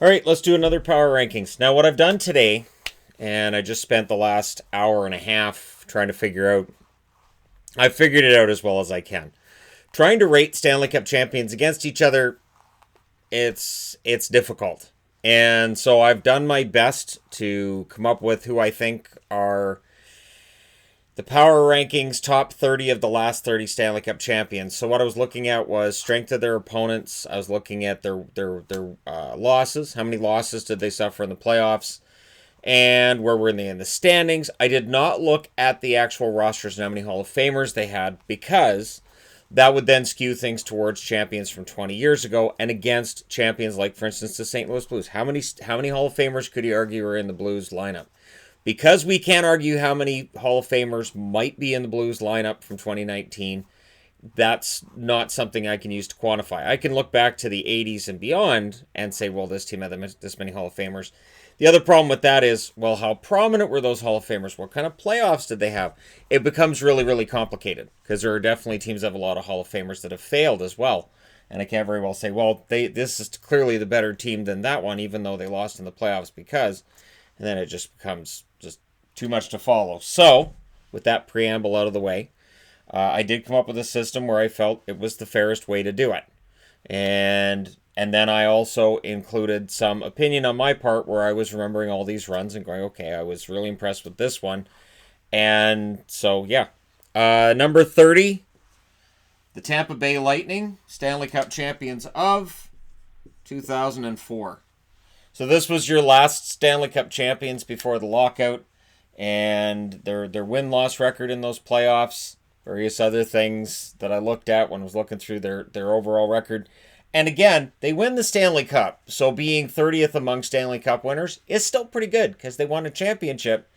All right, let's do another power rankings. Now, what I've done today, and I just spent the last hour and a half trying to figure out, I've figured it out as well as I can. Trying to rate Stanley Cup champions against each other, it's difficult. And so I've done my best to come up with who I think are the power rankings top 30 of the last 30 Stanley Cup champions. So what I was looking at was strength of their opponents. I was looking at their losses. How many losses did they suffer in the playoffs? And where were they in the standings? I did not look at the actual rosters and how many Hall of Famers they had, because that would then skew things towards champions from 20 years ago and against champions like, for instance, the St. Louis Blues. How many Hall of Famers could you argue are in the Blues lineup? Because we can't argue how many Hall of Famers might be in the Blues lineup from 2019, that's not something I can use to quantify. I can look back to the 80s and beyond and say, well, this team had this many Hall of Famers. The other problem with that is, well, how prominent were those Hall of Famers? What kind of playoffs did they have? It becomes really, really complicated, because there are definitely teams that have a lot of Hall of Famers that have failed as well. And I can't very well say, well, this is clearly the better team than that one, even though they lost in the playoffs, because... And then it just becomes just too much to follow. So, with that preamble out of the way, I did come up with a system where I felt it was the fairest way to do it. And then I also included some opinion on my part where I was remembering all these runs and going, okay, I was really impressed with this one. And so, yeah. Number 30, the Tampa Bay Lightning, Stanley Cup champions of 2004. So this was your last Stanley Cup champions before the lockout, and their win-loss record in those playoffs, various other things that I looked at when I was looking through their overall record. And again, they win the Stanley Cup, so being 30th among Stanley Cup winners is still pretty good, because they won a championship,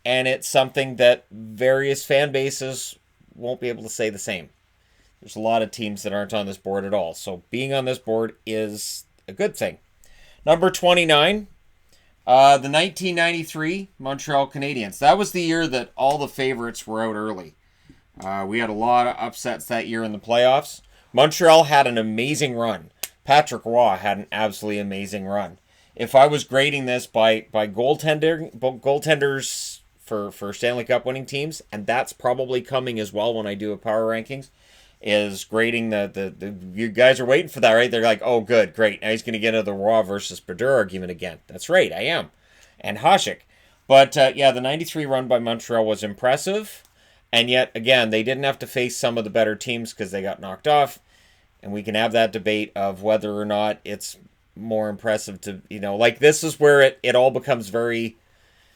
and it's something that various fan bases won't be able to say the same. There's a lot of teams that aren't on this board at all, so being on this board is a good thing. Number 29, the 1993 Montreal Canadiens. That was the year that all the favorites were out early. We had a lot of upsets that year in the playoffs. Montreal had an amazing run. Patrick Roy had an absolutely amazing run. If I was grading this by goaltenders for Stanley Cup winning teams, and that's probably coming as well when I do a power rankings, is grading the you guys are waiting for that, right? They're like, oh, good, great. Now he's going to get into the Roy versus Brodeur argument again. That's right, I am. And Hasek. But, yeah, the 93 run by Montreal was impressive. And yet, again, they didn't have to face some of the better teams because they got knocked off. And we can have that debate of whether or not it's more impressive to, like, this is where it all becomes very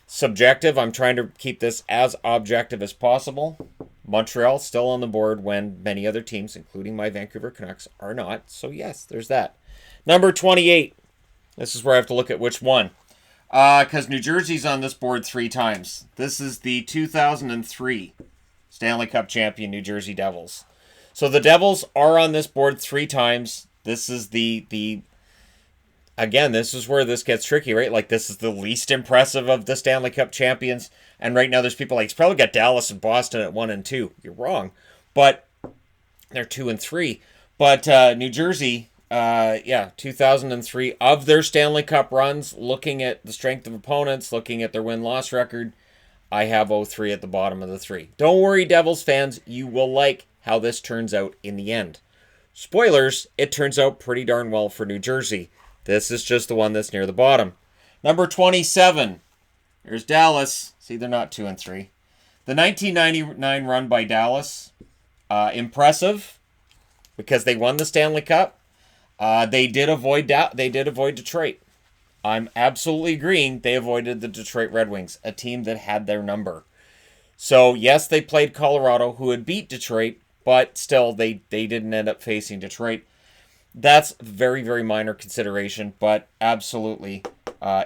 subjective. I'm trying to keep this as objective as possible. Montreal still on the board when many other teams, including my Vancouver Canucks, are not. So yes, there's that. Number 28. This is where I have to look at which one. Because New Jersey's on this board 3 times. This is the 2003 Stanley Cup champion New Jersey Devils. So the Devils are on this board 3 times. This is again, this is where this gets tricky, right? Like, this is the least impressive of the Stanley Cup champions. And right now there's people like, it's probably got Dallas and Boston at 1 and 2. You're wrong. But they're 2 and 3. But New Jersey, 2003, of their Stanley Cup runs, looking at the strength of opponents, looking at their win-loss record, I have 0-3 at the bottom of the 3. Don't worry, Devils fans. You will like how this turns out in the end. Spoilers, it turns out pretty darn well for New Jersey. This is just the one that's near the bottom. Number 27. There's Dallas. See, they're not 2 and 3. The 1999 run by Dallas. Impressive. Because they won the Stanley Cup. They did avoid Detroit. I'm absolutely agreeing they avoided the Detroit Red Wings, a team that had their number. So, yes, they played Colorado, who had beat Detroit, but still, they didn't end up facing Detroit. That's very, very minor consideration, but absolutely,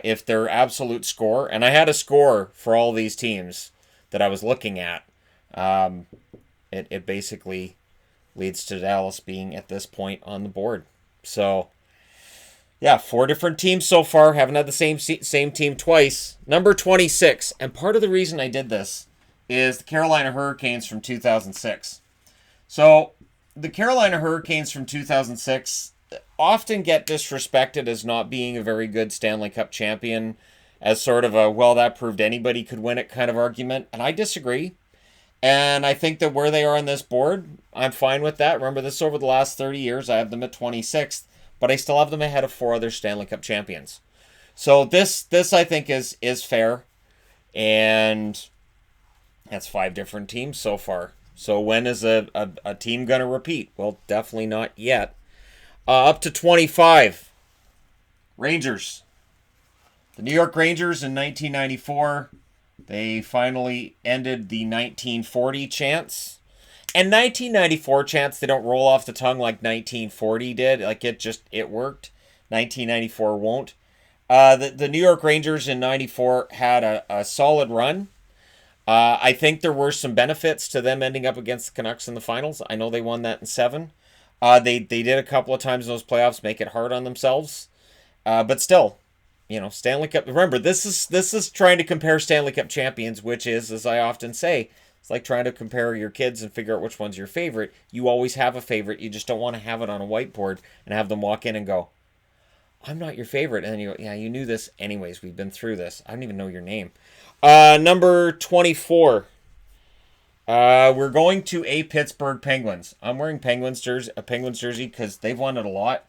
if their absolute score, and I had a score for all these teams that I was looking at, it basically leads to Dallas being at this point on the board. So, yeah, 4 different teams so far, haven't had the same team twice. Number 26, and part of the reason I did this is the Carolina Hurricanes from 2006. So, the Carolina Hurricanes from 2006, often get disrespected as not being a very good Stanley Cup champion, as sort of a, well, that proved anybody could win it kind of argument. And I disagree. And I think that where they are on this board, I'm fine with that. Remember, this is over the last 30 years. I have them at 26th, but I still have them ahead of 4 other Stanley Cup champions. So this I think is fair. And that's 5 different teams so far. So when is a team going to repeat? Well, definitely not yet. Up to 25. Rangers. The New York Rangers in 1994, they finally ended the 1940 chants. And 1994 chants, they don't roll off the tongue like 1940 did. Like it worked. 1994 won't. The New York Rangers in 94 had a solid run. I think there were some benefits to them ending up against the Canucks in the finals. I know they won that in 7. They did a couple of times in those playoffs make it hard on themselves. But still, Stanley Cup. Remember, this is trying to compare Stanley Cup champions, which is, as I often say, it's like trying to compare your kids and figure out which one's your favorite. You always have a favorite. You just don't want to have it on a whiteboard and have them walk in and go, "I'm not your favorite." And then you go, "Yeah, you knew this anyways. We've been through this. I don't even know your name." Number 24. We're going to a Pittsburgh Penguins. I'm wearing a Penguins jersey because they've won it a lot.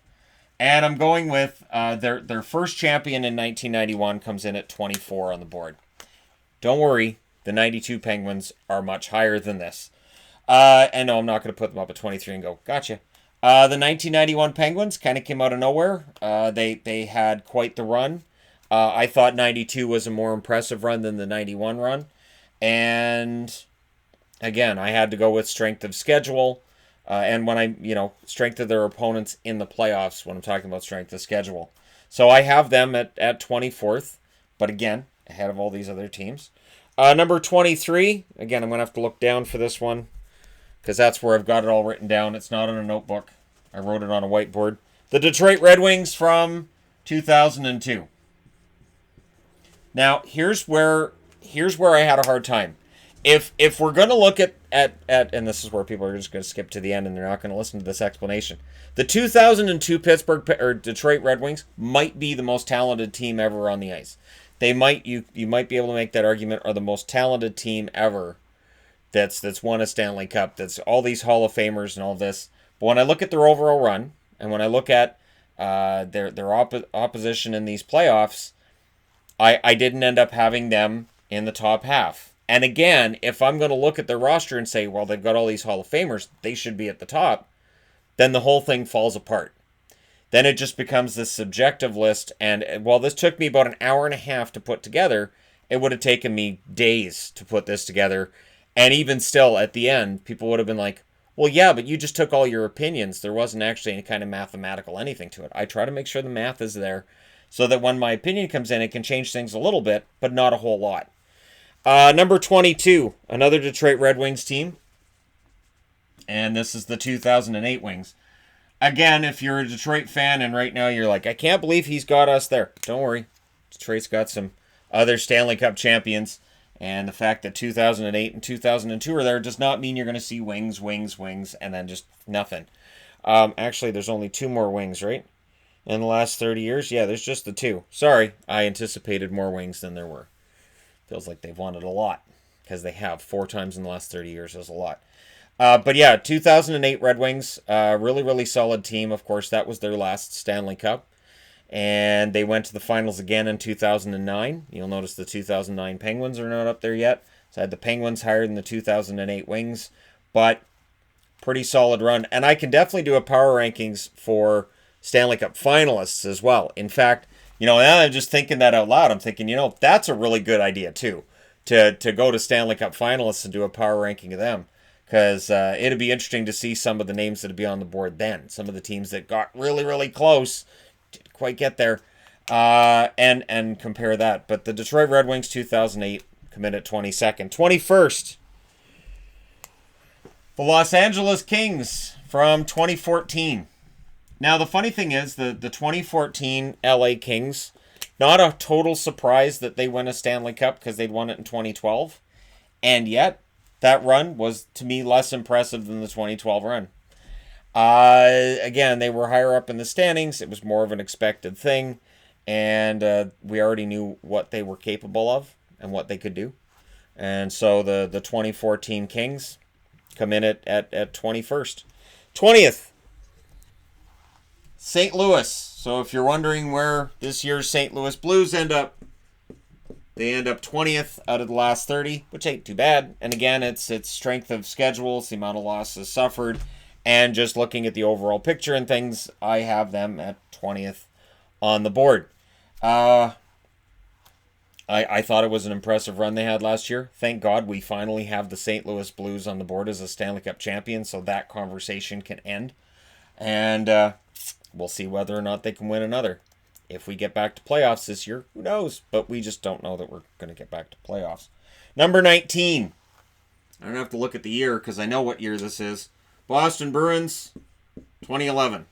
And I'm going with their first champion in 1991 comes in at 24 on the board. Don't worry, the 92 Penguins are much higher than this. And no, I'm not going to put them up at 23 and go, gotcha. The 1991 Penguins kind of came out of nowhere. They had quite the run. I thought 92 was a more impressive run than the 91 run. And again, I had to go with strength of schedule. And when strength of their opponents in the playoffs when I'm talking about strength of schedule. So I have them at 24th, but again, ahead of all these other teams. Number 23, again, I'm going to have to look down for this one because that's where I've got it all written down. It's not on a notebook. I wrote it on a whiteboard. The Detroit Red Wings from 2002. Now, here's where I had a hard time. If we're going to look at and this is where people are just going to skip to the end and they're not going to listen to this explanation. The 2002 Detroit Red Wings might be the most talented team ever on the ice. They might you might be able to make that argument are the most talented team ever that's won a Stanley Cup. That's all these Hall of Famers and all this. But when I look at their overall run and when I look at their opposition in these playoffs, I didn't end up having them in the top half. And again, if I'm going to look at their roster and say, well, they've got all these Hall of Famers, they should be at the top, then the whole thing falls apart. Then it just becomes this subjective list. And while this took me about an hour and a half to put together, it would have taken me days to put this together. And even still, at the end, people would have been like, well, yeah, but you just took all your opinions. There wasn't actually any kind of mathematical anything to it. I try to make sure the math is there so that when my opinion comes in, it can change things a little bit, but not a whole lot. Number 22, another Detroit Red Wings team. And this is the 2008 Wings. Again, if you're a Detroit fan and right now you're like, I can't believe he's got us there. Don't worry. Detroit's got some other Stanley Cup champions. And the fact that 2008 and 2002 are there does not mean you're going to see wings, and then just nothing. Actually, there's only 2 more Wings, right? In the last 30 years? Yeah, there's just the 2. Sorry, I anticipated more Wings than there were. Feels like they've won it a lot because they have 4 times in the last 30 years. Is a lot. But yeah, 2008 Red Wings, really, really solid team. Of course, that was their last Stanley Cup. And they went to the finals again in 2009. You'll notice the 2009 Penguins are not up there yet. So I had the Penguins higher than the 2008 Wings. But pretty solid run. And I can definitely do a power rankings for Stanley Cup finalists as well. In fact, now I'm just thinking that out loud. I'm thinking, that's a really good idea too, to go to Stanley Cup finalists and do a power ranking of them. Because it'd be interesting to see some of the names that would be on the board then. Some of the teams that got really, really close, didn't quite get there, and compare that. But the Detroit Red Wings 2008 come in at 22nd. 21st, the Los Angeles Kings from 2014. Now, the funny thing is, the 2014 LA Kings, not a total surprise that they win a Stanley Cup because they'd won it in 2012. And yet, that run was, to me, less impressive than the 2012 run. Again, they were higher up in the standings. It was more of an expected thing. And we already knew what they were capable of and what they could do. And so the 2014 Kings come in at 21st. 20th, St. Louis. So if you're wondering where this year's St. Louis Blues end up, they end up 20th out of the last 30, which ain't too bad. And again, it's strength of schedule, it's the amount of losses suffered, and just looking at the overall picture and things, I have them at 20th on the board. I thought it was an impressive run they had last year. Thank God we finally have the St. Louis Blues on the board as a Stanley Cup champion, so that conversation can end. And we'll see whether or not they can win another. If we get back to playoffs this year, who knows? But we just don't know that we're going to get back to playoffs. Number 19. I don't have to look at the year because I know what year this is. Boston Bruins, 2011.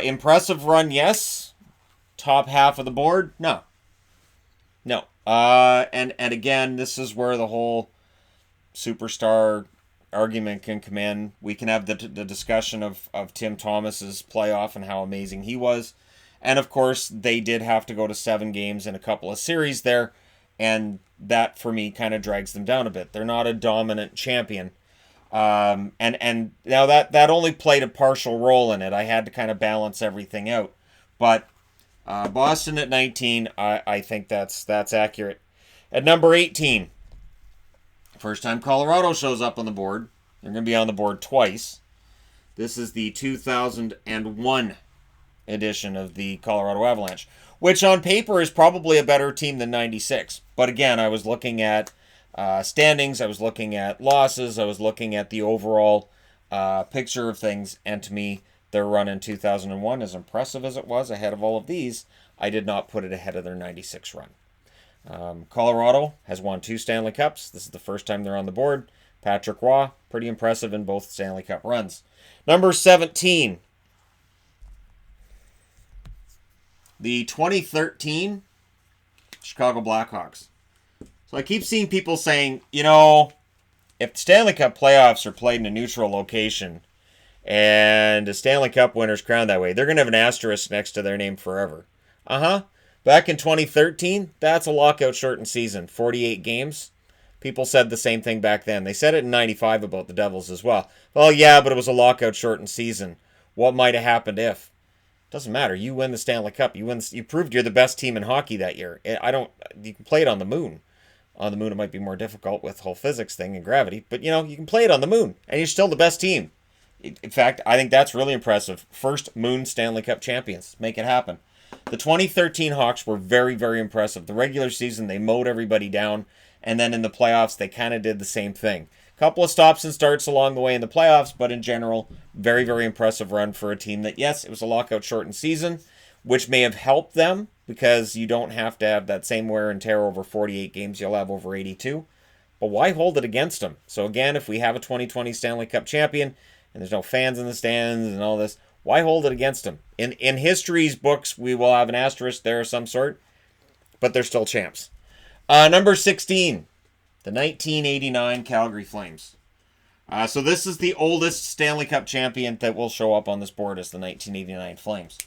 Impressive run, yes. Top half of the board, no. No. And again, this is where the whole superstar argument can come in. We can have the discussion of Tim Thomas's playoff and how amazing he was. And of course, they did have to go to 7 games in a couple of series there. And that, for me, kind of drags them down a bit. They're not a dominant champion. And now that only played a partial role in it. I had to kind of balance everything out. But Boston at 19, I think that's accurate. At number 18, first time Colorado shows up on the board. They're going to be on the board twice. This is the 2001 edition of the Colorado Avalanche, which on paper is probably a better team than 96. But again, I was looking at standings, I was looking at losses, I was looking at the overall picture of things, and to me, their run in 2001, as impressive as it was ahead of all of these, I did not put it ahead of their 96 run. Colorado has won 2 Stanley Cups. This is the first time they're on the board. Patrick Roy, pretty impressive in both Stanley Cup runs. Number 17, the 2013 Chicago Blackhawks. So I keep seeing people saying, if the Stanley Cup playoffs are played in a neutral location and a Stanley Cup winner's crowned that way, they're going to have an asterisk next to their name forever. Back in 2013, that's a lockout shortened season, 48 games. People said the same thing back then. They said it in 95 about the Devils as well. Well, yeah, but it was a lockout shortened season. What might have happened if? Doesn't matter. You win the Stanley Cup. You proved you're the best team in hockey that year. You can play it on the moon. On the moon, it might be more difficult with the whole physics thing and gravity, but you can play it on the moon, and you're still the best team. In fact, I think that's really impressive. First moon Stanley Cup champions. Make it happen. The 2013 Hawks were very, very impressive. The regular season, they mowed everybody down, and then in the playoffs, they kind of did the same thing. Couple of stops and starts along the way in the playoffs, but in general, very, very impressive run for a team that, yes, it was a lockout shortened season, which may have helped them because you don't have to have that same wear and tear over 48 games you'll have over 82. But why hold it against them? So again, if we have a 2020 Stanley Cup champion and there's no fans in the stands and all this, why hold it against them? In history's books, we will have an asterisk there of some sort, but they're still champs. Number 16, the 1989 Calgary Flames. So this is the oldest Stanley Cup champion that will show up on this board as the 1989 Flames.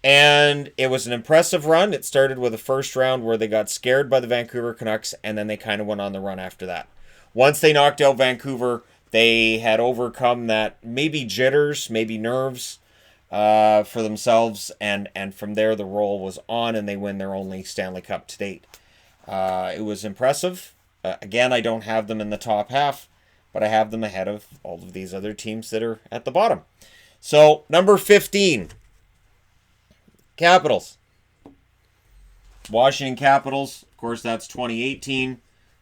And it was an impressive run. It started with a first round where they got scared by the Vancouver Canucks, and then they kind of went on the run after that. Once they knocked out Vancouver, they had overcome that maybe jitters, maybe nerves for themselves, and from there the roll was on, and they win their only Stanley Cup to date. It was impressive. Again, I don't have them in the top half, but I have them ahead of all of these other teams that are at the bottom. So, number 15, Capitals. Washington Capitals, of course, that's 2018.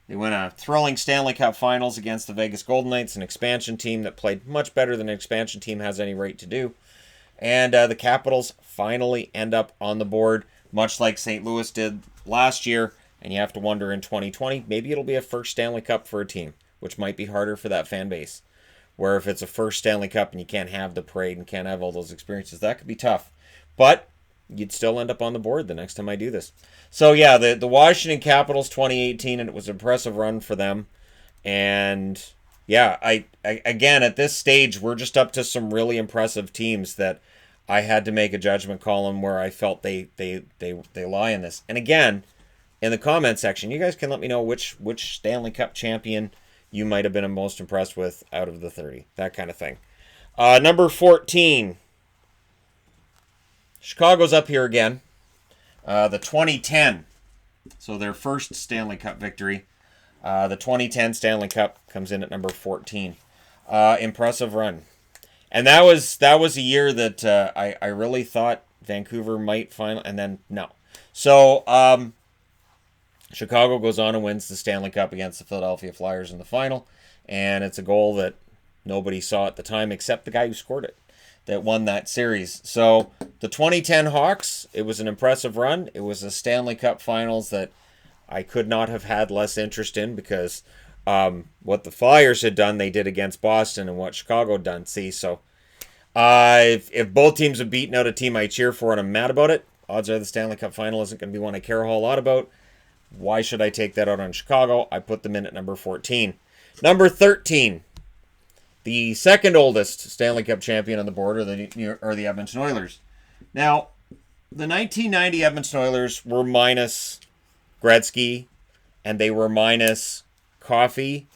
They win a thrilling Stanley Cup Finals against the Vegas Golden Knights, an expansion team that played much better than an expansion team has any right to do. And the Capitals finally end up on the board, much like St. Louis did last year. And you have to wonder in 2020, maybe it'll be a first Stanley Cup for a team, which might be harder for that fan base. Where if it's a first Stanley Cup and you can't have the parade and can't have all those experiences, that could be tough. But you'd still end up on the board the next time I do this. So yeah, the Washington Capitals 2018, and it was an impressive run for them. And yeah, I again at this stage we're just up to some really impressive teams that I had to make a judgment call on where I felt they lie in this. And again, in the comment section, you guys can let me know which Stanley Cup champion you might have been most impressed with out of the 30, that kind of thing. Number 14, Chicago's up here again. The 2010, so their first Stanley Cup victory. The 2010 Stanley Cup comes in at number 14. Impressive run. And that was a year that I really thought Vancouver might finally, and then no. So Chicago goes on and wins the Stanley Cup against the Philadelphia Flyers in the final, and it's a goal that nobody saw at the time except the guy who scored it that won that series. So the 2010 Hawks, it was an impressive run. It was a Stanley Cup Finals that I could not have had less interest in because what the Flyers had done, they did against Boston, and what Chicago had done. See, so if both teams have beaten out a team I cheer for and I'm mad about it, odds are the Stanley Cup Final isn't going to be one I care a whole lot about. Why should I take that out on Chicago? I put them in at number 14. Number 13, the second oldest Stanley Cup champion on the board are the Edmonton Oilers. Now, the 1990 Edmonton Oilers were minus Gretzky, and they were minus Coffey,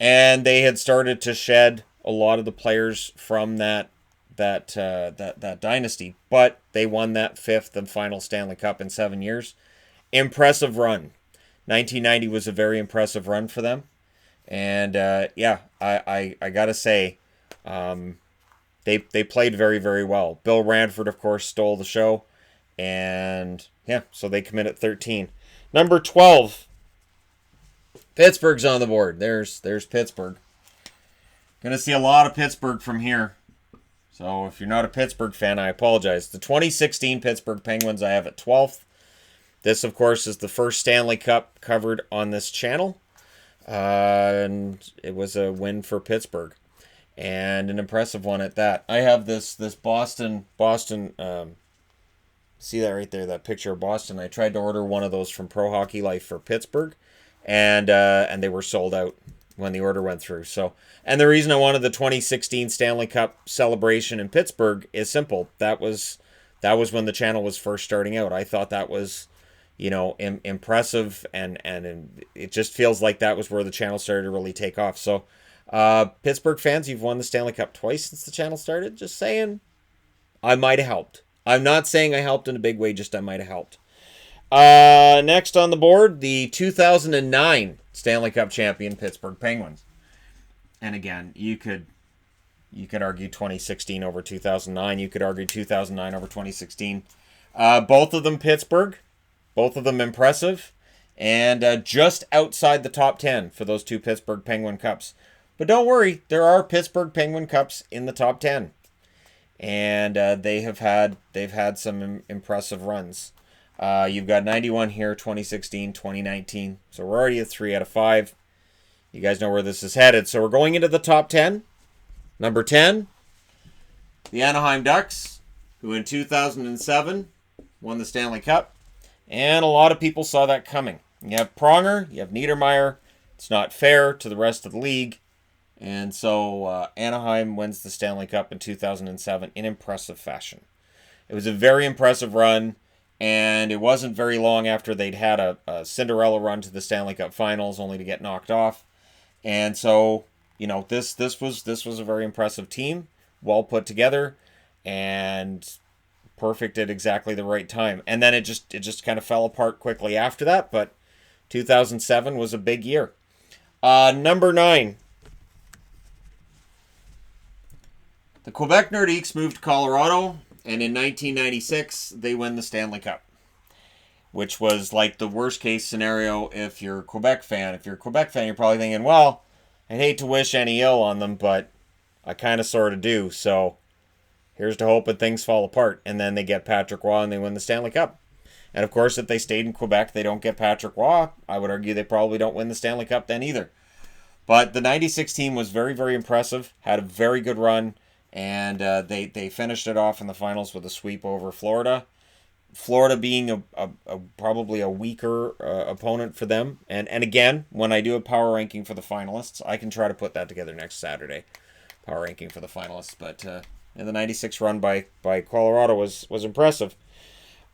and they had started to shed a lot of the players from that dynasty. But they won that fifth and final Stanley Cup in 7 years. Impressive run. 1990 was a very impressive run for them, and I gotta say, they played very, very well. Bill Ranford, of course, stole the show, and yeah, so they come in at 13. Number 12, Pittsburgh's on the board. There's Pittsburgh. Gonna see a lot of Pittsburgh from here. So if you're not a Pittsburgh fan, I apologize. The 2016 Pittsburgh Penguins I have at 12th. This, of course, is the first Stanley Cup covered on this channel. And it was a win for Pittsburgh. And an impressive one at that. I have this Boston, see that right there, that picture of Boston. I tried to order one of those from Pro Hockey Life for Pittsburgh. And they were sold out when the order went through. So, and the reason I wanted the 2016 Stanley Cup celebration in Pittsburgh is simple. That was when the channel was first starting out. I thought that was, impressive, and it just feels like that was where the channel started to really take off. So, Pittsburgh fans, you've won the Stanley Cup twice since the channel started. Just saying, I might have helped. I'm not saying I helped in a big way, just I might have helped. Next on the board, the 2009 Stanley Cup champion Pittsburgh Penguins. And again, you could argue 2016 over 2009. You could argue 2009 over 2016. Both of them Pittsburgh. Both of them impressive. And just outside the top 10 for those two Pittsburgh Penguin Cups. But don't worry, there are Pittsburgh Penguin Cups in the top 10. And they've had some impressive runs. You've got 91 here, 2016, 2019. So we're already at 3 out of 5. You guys know where this is headed. So we're going into the top 10. Number 10, the Anaheim Ducks, who in 2007 won the Stanley Cup. And a lot of people saw that coming. You have Pronger, you have Niedermayer. It's not fair to the rest of the league. And so Anaheim wins the Stanley Cup in 2007 in impressive fashion. It was a very impressive run. And it wasn't very long after they'd had a Cinderella run to the Stanley Cup Finals, only to get knocked off. And so, this was a very impressive team, well put together, and perfect at exactly the right time. And then it just kind of fell apart quickly after that. But 2007 was a big year. Number 9. The Quebec Nordiques moved to Colorado. And in 1996, they win the Stanley Cup, which was like the worst case scenario if you're a Quebec fan. If you're a Quebec fan, you're probably thinking, well, I'd hate to wish any ill on them, but I kind of sort of do. So here's to hope that things fall apart. And then they get Patrick Roy and they win the Stanley Cup. And of course, if they stayed in Quebec, they don't get Patrick Roy. I would argue they probably don't win the Stanley Cup then either. But the 96 team was very, very impressive, had a very good run. And they finished it off in the finals with a sweep over Florida. Florida being a probably a weaker opponent for them. And again, when I do a power ranking for the finalists, I can try to put that together next Saturday. Power ranking for the finalists. But and the 96 run by Colorado was impressive.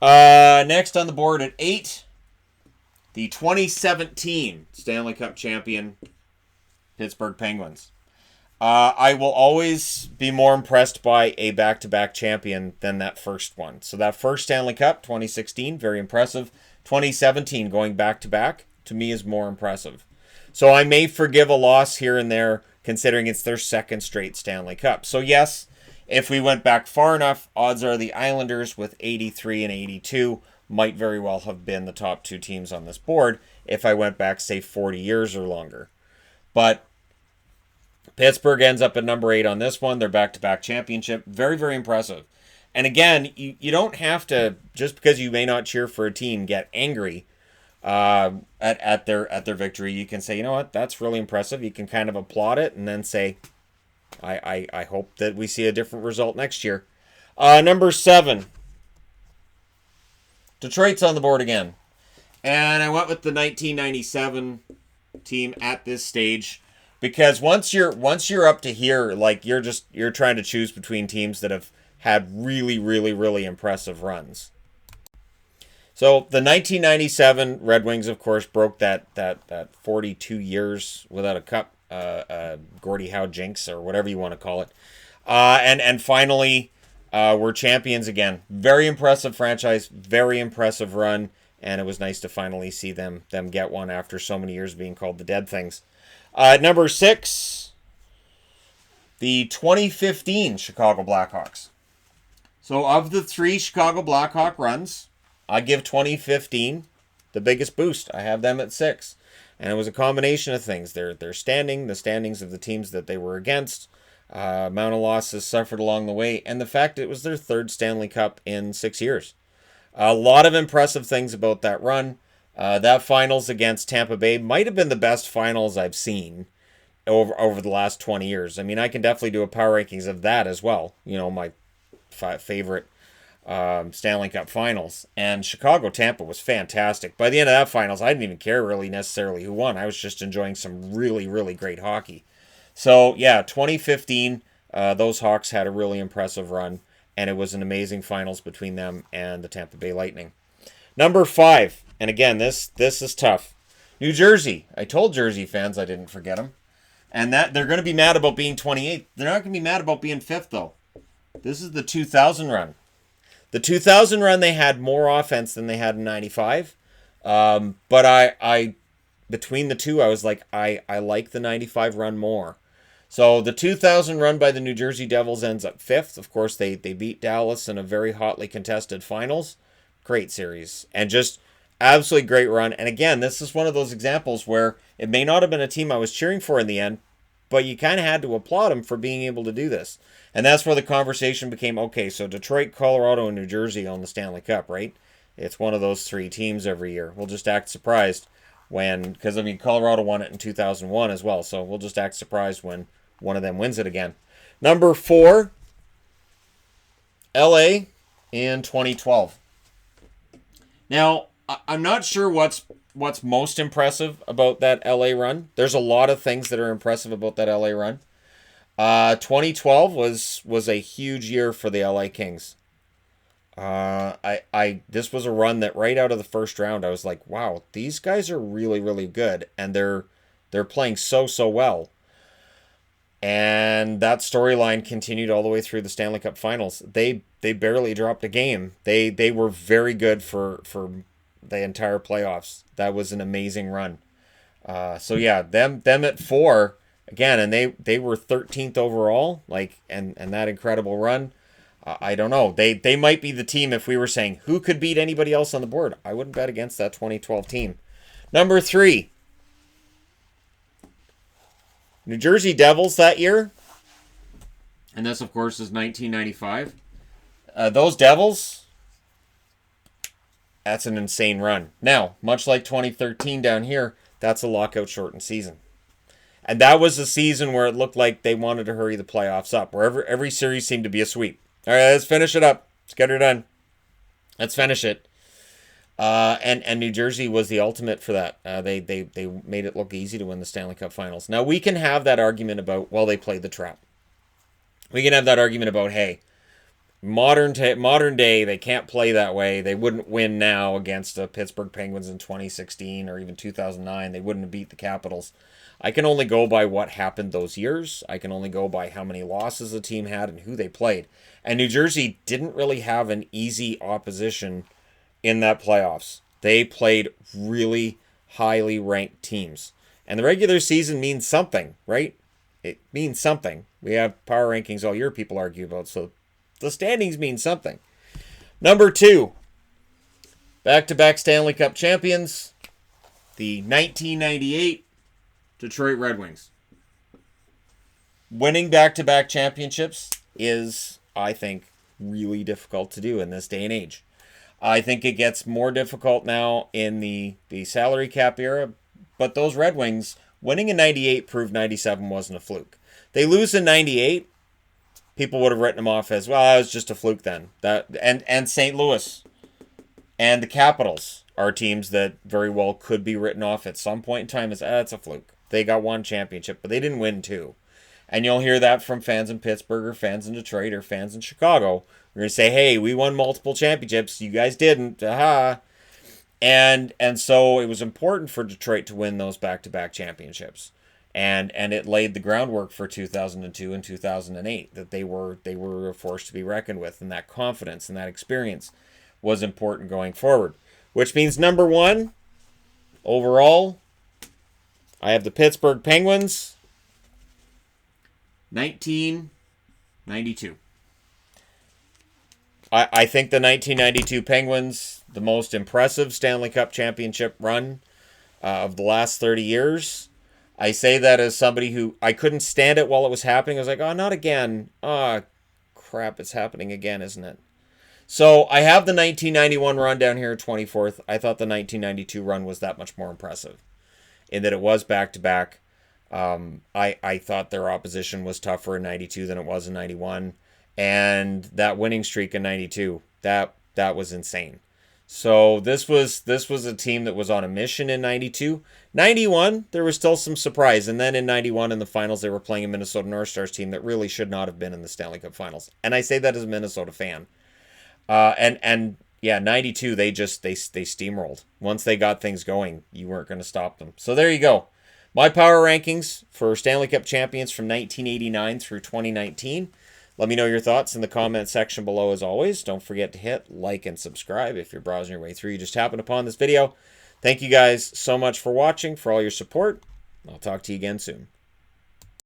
Next on the board at 8, the 2017 Stanley Cup champion Pittsburgh Penguins. I will always be more impressed by a back-to-back champion than that first one. So that first Stanley Cup, 2016, very impressive. 2017, going back-to-back, to me is more impressive. So I may forgive a loss here and there, considering it's their second straight Stanley Cup. So yes, if we went back far enough, odds are the Islanders with 83 and 82 might very well have been the top two teams on this board if I went back, say, 40 years or longer. But Pittsburgh ends up at number 8 on this one. Their back-to-back championship. Very, very impressive. And again, you don't have to, just because you may not cheer for a team, get angry at their victory. You can say, you know what, that's really impressive. You can kind of applaud it and then say, I hope that we see a different result next year. Number 7. Detroit's on the board again. And I went with the 1997 team at this stage. Because once you're up to here, like you're trying to choose between teams that have had really, really, really impressive runs. So the 1997 Red Wings, of course, broke that 42 years without a cup, Gordie Howe jinx or whatever you want to call it, and finally we're champions again. Very impressive franchise, very impressive run, and it was nice to finally see them get one after so many years being called the Dead Things. Number 6, the 2015 Chicago Blackhawks. So of the 3 Chicago Blackhawk runs, I give 2015 the biggest boost. I have them at 6. And it was a combination of things. Their standing, the standings of the teams that they were against, amount of losses suffered along the way, and the fact it was their 3rd Stanley Cup in 6 years. A lot of impressive things about that run. That finals against Tampa Bay might have been the best finals I've seen over the last 20 years. I mean, I can definitely do a power rankings of that as well. You know, my favorite Stanley Cup finals. And Chicago-Tampa was fantastic. By the end of that finals, I didn't even care really necessarily who won. I was just enjoying some really, really great hockey. So, yeah, 2015, those Hawks had a really impressive run. And it was an amazing finals between them and the Tampa Bay Lightning. Number 5. And again, this is tough. New Jersey. I told Jersey fans I didn't forget them. And that they're going to be mad about being 28th. They're not going to be mad about being 5th, though. This is the 2000 run. The 2000 run, they had more offense than they had in 95. But I between the two, I was like, I like the 95 run more. So the 2000 run by the New Jersey Devils ends up 5th. Of course, they beat Dallas in a very hotly contested finals. Great series. And just absolutely great run. And again, this is one of those examples where it may not have been a team I was cheering for in the end, but you kind of had to applaud them for being able to do this. And that's where the conversation became, okay, so Detroit, Colorado, and New Jersey own the Stanley Cup, right? It's one of those 3 teams every year. We'll just act surprised because, I mean, Colorado won it in 2001 as well, so we'll just act surprised when one of them wins it again. Number 4, LA in 2012. Now, I'm not sure what's most impressive about that LA run. There's a lot of things that are impressive about that LA run. 2012 was a huge year for the LA Kings. This was a run that right out of the first round, I was like, wow, these guys are really, really good, and they're playing so well. And that storyline continued all the way through the Stanley Cup Finals. They barely dropped a game. They were very good for the entire playoffs. That was an amazing run. So yeah, them at 4 again, and they were 13th overall. And that incredible run. I don't know. They might be the team if we were saying who could beat anybody else on the board. I wouldn't bet against that 2012 team. Number 3, New Jersey Devils that year. And this, of course, is 1995. Those Devils, that's an insane run. Now, much like 2013 down here, that's a lockout-shortened season. And that was a season where it looked like they wanted to hurry the playoffs up, where every series seemed to be a sweep. All right, let's finish it up. Let's get her done. Let's finish it. And New Jersey was the ultimate for that. They made it look easy to win the Stanley Cup Finals. Now, we can have that argument about, well, they played the trap. We can have that argument about, hey, modern day, they can't play that way. They wouldn't win now against the Pittsburgh Penguins in 2016 or even 2009. They wouldn't have beat the Capitals. I can only go by what happened those years. I can only go by how many losses the team had and who they played. And New Jersey didn't really have an easy opposition in that playoffs. They played really highly ranked teams. And the regular season means something, right? It means something. We have power rankings all year people argue about, so the standings mean something. Number 2, back-to-back Stanley Cup champions, the 1998 Detroit Red Wings. Winning back-to-back championships is, I think, really difficult to do in this day and age. I think it gets more difficult now in the salary cap era, but those Red Wings winning in 98 proved 97 wasn't a fluke. They lose in 98, people would have written them off as, well, that was just a fluke then. And St. Louis and the Capitals are teams that very well could be written off at some point in time as, that's a fluke. They got one championship, but they didn't win two. And you'll hear that from fans in Pittsburgh or fans in Detroit or fans in Chicago. We're going to say, hey, we won multiple championships. You guys didn't. Aha. And so it was important for Detroit to win those back-to-back championships. And it laid the groundwork for 2002 and 2008 that they were a force to be reckoned with. And that confidence and that experience was important going forward. Which means number 1, overall, I have the Pittsburgh Penguins, 1992. I think the 1992 Penguins, the most impressive Stanley Cup championship run of the last 30 years. I say that as somebody who, I couldn't stand it while it was happening. I was like, oh, not again. Oh, crap, it's happening again, isn't it? So I have the 1991 run down here at 24th. I thought the 1992 run was that much more impressive in that it was back-to-back. I thought their opposition was tougher in 92 than it was in 91. And that winning streak in 92, that was insane. So this was a team that was on a mission in 92. 91, there was still some surprise. And then in 91 in the finals, they were playing a Minnesota North Stars team that really should not have been in the Stanley Cup Finals. And I say that as a Minnesota fan. And yeah, 92, they steamrolled. Once they got things going, you weren't going to stop them. So there you go. My power rankings for Stanley Cup champions from 1989 through 2019. Let me know your thoughts in the comment section below as always. Don't forget to hit like and subscribe if you're browsing your way through. You just happened upon this video. Thank you guys so much for watching, for all your support. I'll talk to you again soon.